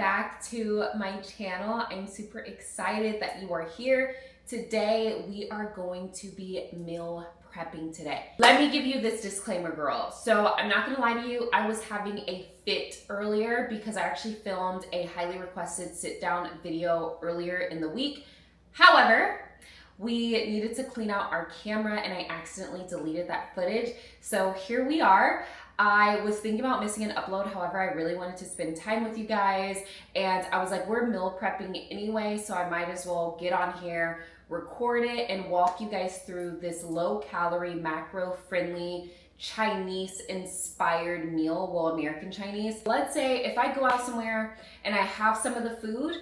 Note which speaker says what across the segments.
Speaker 1: back to my channel. I'm super excited that you are here. Today, we are going to be meal prepping today. Let me give you this disclaimer, girl. So I'm not gonna lie to you, I was having a fit earlier because I actually filmed a highly requested sit down video earlier in the week. However, we needed to clean out our camera and I accidentally deleted that footage. So here we are. I was thinking about missing an upload. However, I really wanted to spend time with you guys. And I was like, we're meal prepping anyway, so I might as well get on here, record it, and walk you guys through this low-calorie, macro-friendly, Chinese-inspired meal, well, American Chinese. Let's say if I go out somewhere and I have some of the food,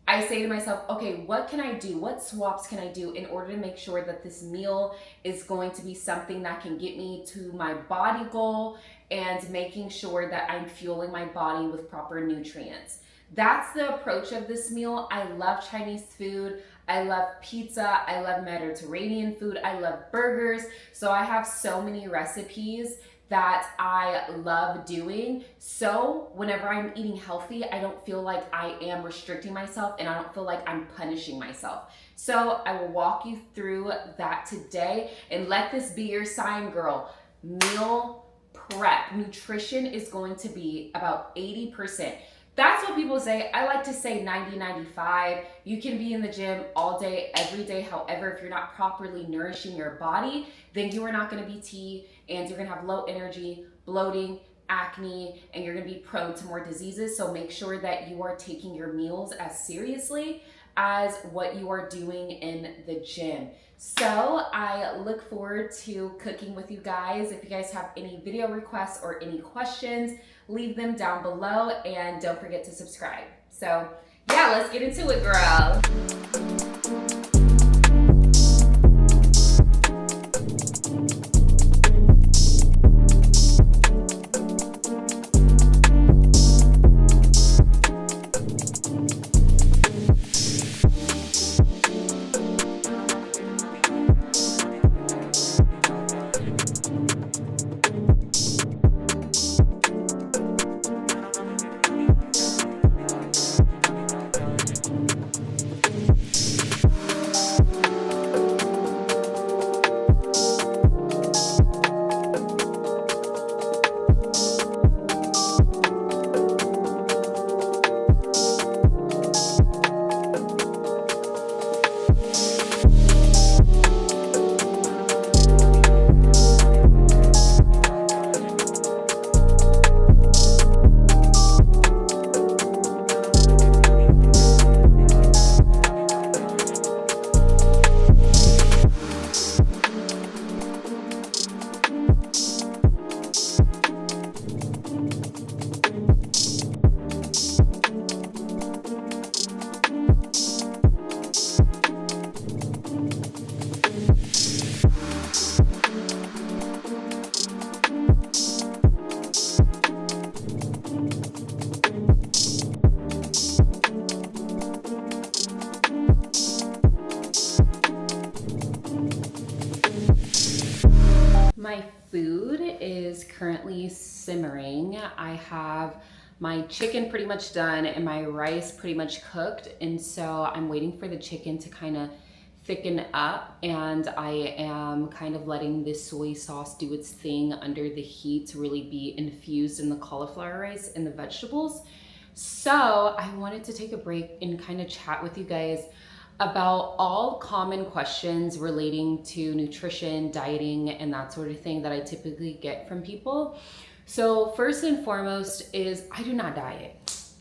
Speaker 1: I say to myself, okay, what can I do? What swaps can I do in order to make sure that this meal is going to be something that can get me to my body goal and making sure that I'm fueling my body with proper nutrients. That's the approach of this meal. I love Chinese food. I love pizza. I love Mediterranean food. I love burgers. So I have so many recipes that I love doing. So whenever I'm eating healthy, I don't feel like I am restricting myself and I don't feel like I'm punishing myself. So I will walk you through that today and let this be your sign, girl. Meal prep. Nutrition is going to be about 80%. That's what people say. I like to say 90, 95. You can be in the gym all day, every day. However, if you're not properly nourishing your body, then you are not going to be T and you're going to have low energy, bloating, acne, and you're going to be prone to more diseases. So make sure that you are taking your meals as seriously as what you are doing in the gym. So I look forward to cooking with you guys. If you guys have any video requests or any questions, leave them down below and don't forget to subscribe. So yeah, let's get into it, girl. My food is currently simmering. I have my chicken pretty much done and my rice pretty much cooked. And so I'm waiting for the chicken to kind of thicken up, and I am kind of letting this soy sauce do its thing under the heat to really be infused in the cauliflower rice and the vegetables. So I wanted to take a break and kind of chat with you guys about all common questions relating to nutrition, dieting, and that sort of thing that I typically get from people. So first and foremost is I do not diet.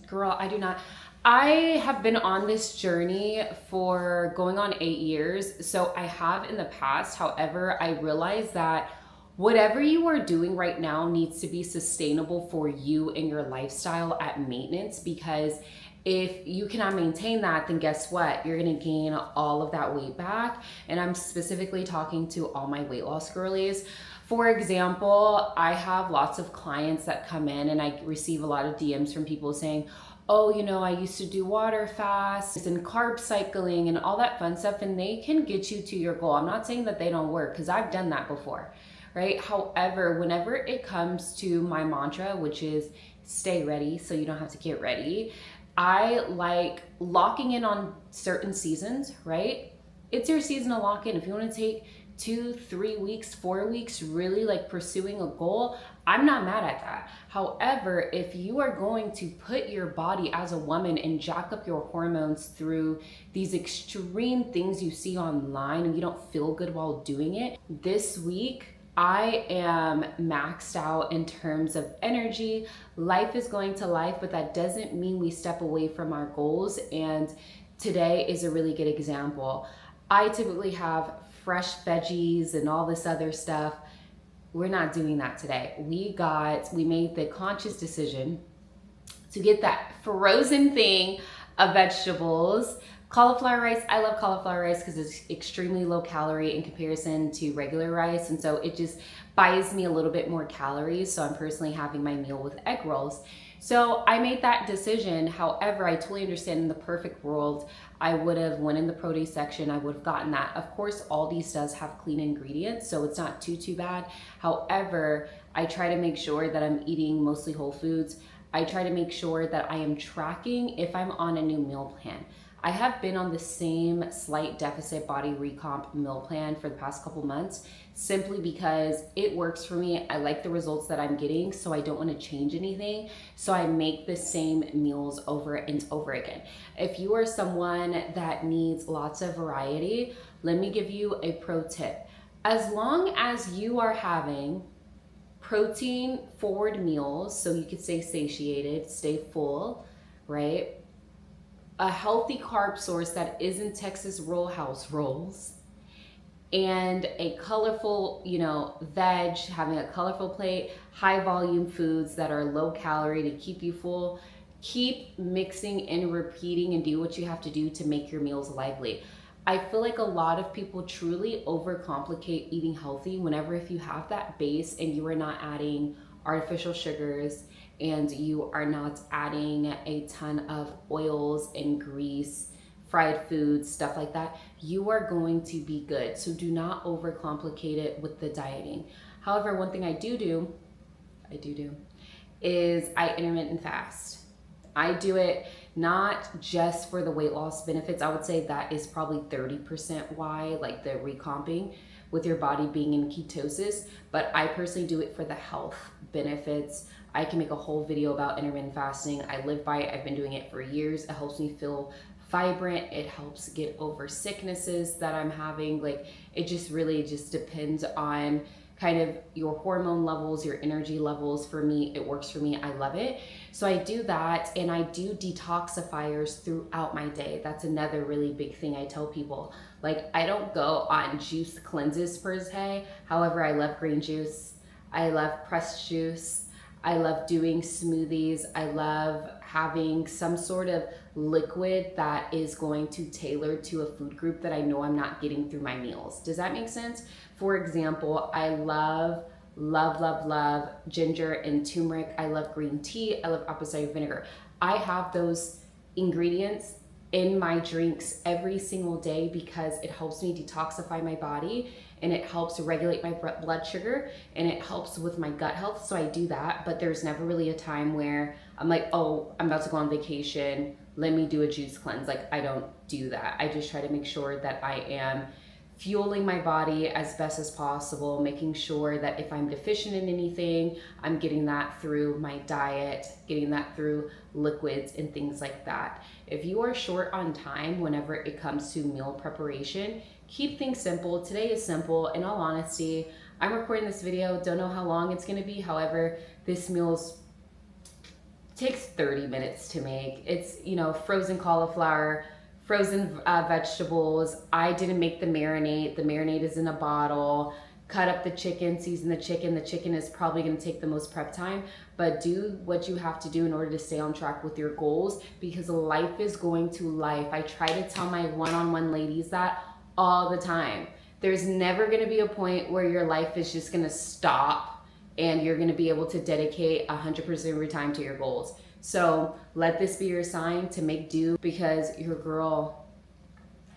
Speaker 1: Girl, I do not. I have been on this journey for going on 8 years. So I have in the past. However, I realized that whatever you are doing right now needs to be sustainable for you and your lifestyle at maintenance, because if you cannot maintain that, then guess what? You're gonna gain all of that weight back. And I'm specifically talking to all my weight loss girlies. For example, I have lots of clients that come in and I receive a lot of DMs from people saying, oh, you know, I used to do water fasts and carb cycling and all that fun stuff, and they can get you to your goal. I'm not saying that they don't work, because I've done that before, right? However, whenever it comes to my mantra, which is stay ready so you don't have to get ready. I like locking in on certain seasons, right? It's your season to lock in. If you want to take 2, 3 weeks, 4 weeks, really like pursuing a goal, I'm not mad at that. However, if you are going to put your body as a woman and jack up your hormones through these extreme things you see online and you don't feel good while doing it, this week, I am maxed out in terms of energy. Life is going to life, but that doesn't mean we step away from our goals. And today is a really good example. I typically have fresh veggies and all this other stuff. We're not doing that today. We made the conscious decision to get that frozen thing of vegetables. Cauliflower rice, I love cauliflower rice because it's extremely low calorie in comparison to regular rice. And so it just buys me a little bit more calories. So I'm personally having my meal with egg rolls. So I made that decision. However, I totally understand in the perfect world, I would have went in the produce section. I would have gotten that. Of course, Aldi's does have clean ingredients, so it's not too bad. However, I try to make sure that I'm eating mostly whole foods. I try to make sure that I am tracking if I'm on a new meal plan. I have been on the same slight deficit body recomp meal plan for the past couple months simply because it works for me. I like the results that I'm getting, so I don't want to change anything. So I make the same meals over and over again. If you are someone that needs lots of variety, let me give you a pro tip. As long as you are having protein forward meals, so you could stay satiated, stay full, right? A healthy carb source that isn't Texas Roll House rolls, and a colorful, veg, having a colorful plate, high volume foods that are low calorie to keep you full. Keep mixing and repeating and do what you have to do to make your meals lively. I feel like a lot of people truly overcomplicate eating healthy whenever if you have that base and you are not adding artificial sugars and you are not adding a ton of oils and grease, fried foods, stuff like that, you are going to be good. So do not overcomplicate it with the dieting. However, one thing I do is I intermittent fast. I do it not just for the weight loss benefits. I would say that is probably 30% why, like the recomping with your body being in ketosis, but I personally do it for the health benefits. I can make a whole video about intermittent fasting. I live by it. I've been doing it for years. It helps me feel vibrant. It helps get over sicknesses that I'm having. Like, it just really just depends on kind of your hormone levels, your energy levels. For me, it works for me. I love it. So I do that, and I do detoxifiers throughout my day. That's another really big thing I tell people. Like, I don't go on juice cleanses per se. However, I love green juice. I love pressed juice. I love doing smoothies. I love having some sort of liquid that is going to tailor to a food group that I know I'm not getting through my meals. Does that make sense? For example, I love ginger and turmeric. I love green tea. I love apple cider vinegar. I have those ingredients in my drinks every single day because it helps me detoxify my body, and it helps regulate my blood sugar, and it helps with my gut health. So I do that, but there's never really a time where I'm like, oh, I'm about to go on vacation, let me do a juice cleanse. Like, I don't do that. I just try to make sure that I am fueling my body as best as possible, making sure that if I'm deficient in anything, I'm getting that through my diet, getting that through liquids and things like that. If you are short on time whenever it comes to meal preparation, keep things simple. Today is simple. In all honesty, I'm recording this video, don't know how long it's gonna be. However, this meal takes 30 minutes to make. It's, frozen cauliflower, frozen vegetables. I didn't make the marinade. The marinade is in a bottle. Cut up the chicken, season the chicken. The chicken is probably gonna take the most prep time, but do what you have to do in order to stay on track with your goals, because life is going to life. I try to tell my one-on-one ladies that all the time. There's never gonna be a point where your life is just gonna stop and you're gonna be able to dedicate 100% of your time to your goals. So let this be your sign to make do, because your girl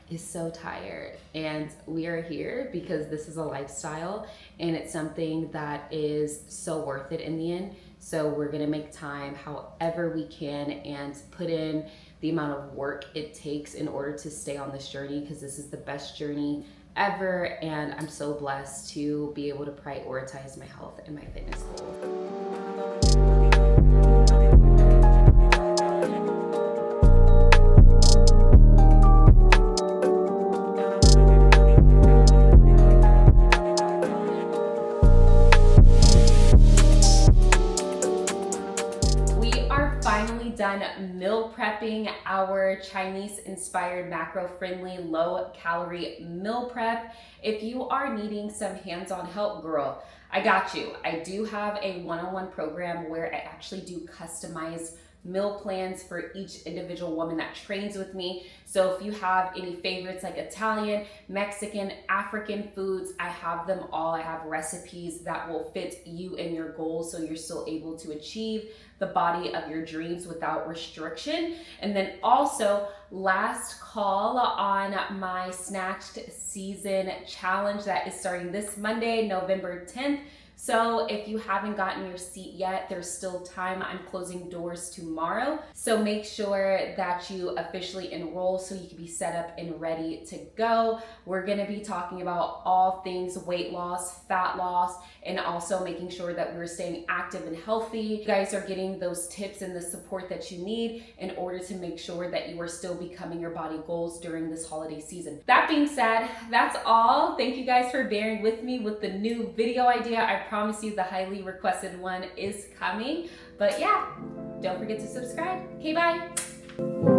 Speaker 1: is so tired, and we are here because this is a lifestyle and it's something that is so worth it in the end. So we're gonna make time however we can and put in the amount of work it takes in order to stay on this journey, because this is the best journey ever, and I'm so blessed to be able to prioritize my health and my fitness goals. Finally done meal prepping our Chinese inspired macro friendly low calorie meal prep. If you are needing some hands-on help, girl, I got you. I do have a one-on-one program where I actually do customized meal plans for each individual woman that trains with me. So if you have any favorites like Italian, Mexican, African foods, I have them all. I have recipes that will fit you and your goals so you're still able to achieve the body of your dreams without restriction. And then also, last call on my Snatch SZN challenge that is starting this Monday, November 10th. So if you haven't gotten your seat yet, there's still time. I'm closing doors tomorrow. So make sure that you officially enroll so you can be set up and ready to go. We're gonna be talking about all things weight loss, fat loss, and also making sure that we're staying active and healthy. You guys are getting those tips and the support that you need in order to make sure that you are still becoming your body goals during this holiday season. That being said, that's all. Thank you guys for bearing with me with the new video idea. I promise you the highly requested one is coming. But yeah, don't forget to subscribe. Okay, bye.